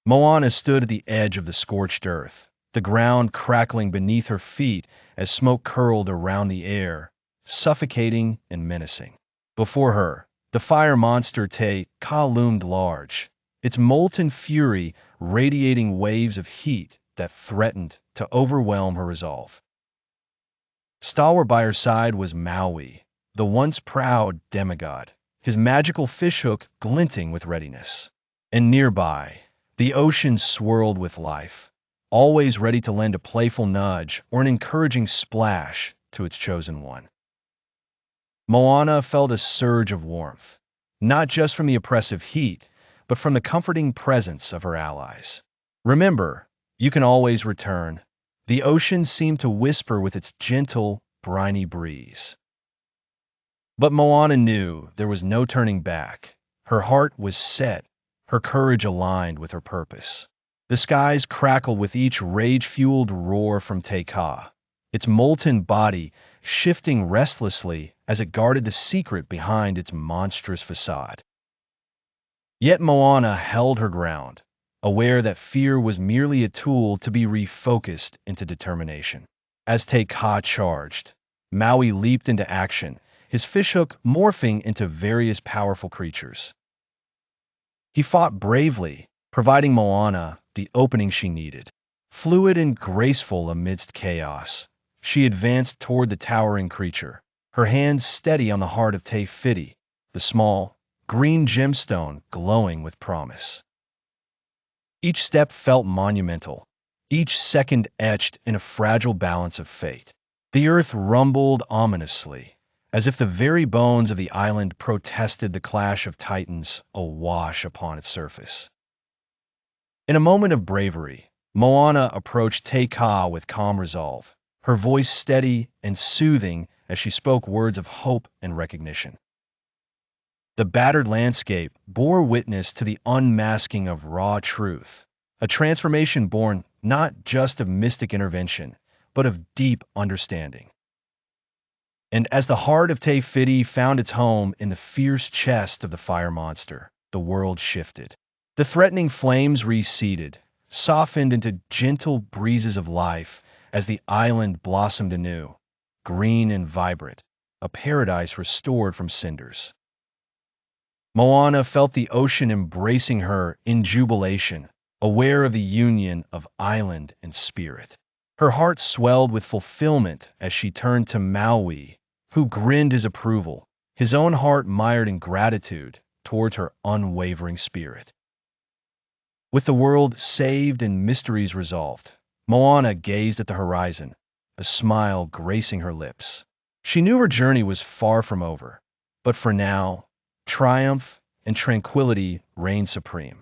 Moana stood at the edge of the scorched earth, the ground crackling beneath her feet as smoke curled around the air, suffocating and menacing. Before her, the fire monster Te Ka loomed large, its molten fury radiating waves of heat that threatened to overwhelm her resolve. Stalwart by her side was Maui, the once proud demigod, his magical fishhook glinting with readiness. And nearby, the ocean swirled with life, always ready to lend a playful nudge or an encouraging splash to its chosen one. Moana felt a surge of warmth, not just from the oppressive heat, but from the comforting presence of her allies. Remember, you can always return. The ocean seemed to whisper with its gentle, briny breeze. But Moana knew there was no turning back. Her heart was set, her courage aligned with her purpose. The skies crackled with each rage-fueled roar from Te Ka, its molten body shifting restlessly as it guarded the secret behind its monstrous facade. Yet Moana held her ground, aware that fear was merely a tool to be refocused into determination. As Te Ka charged, Maui leaped into action, his fishhook morphing into various powerful creatures. He fought bravely, providing Moana the opening she needed. Fluid and graceful amidst chaos, she advanced toward the towering creature, her hands steady on the heart of Te Fiti, the small, green gemstone glowing with promise. Each step felt monumental, each second etched in a fragile balance of fate. The earth rumbled ominously, as if the very bones of the island protested the clash of titans awash upon its surface. In a moment of bravery, Moana approached Te Ka with calm resolve, her voice steady and soothing as she spoke words of hope and recognition. The battered landscape bore witness to the unmasking of raw truth, a transformation born not just of mystic intervention, but of deep understanding. And as the heart of Te Fiti found its home in the fierce chest of the fire monster, the world shifted. The threatening flames receded, softened into gentle breezes of life as the island blossomed anew, green and vibrant, a paradise restored from cinders. Moana felt the ocean embracing her in jubilation, aware of the union of island and spirit. Her heart swelled with fulfillment as she turned to Maui, who grinned his approval, his own heart mired in gratitude towards her unwavering spirit. With the world saved and mysteries resolved, Moana gazed at the horizon, a smile gracing her lips. She knew her journey was far from over, but for now, triumph and tranquility reigned supreme.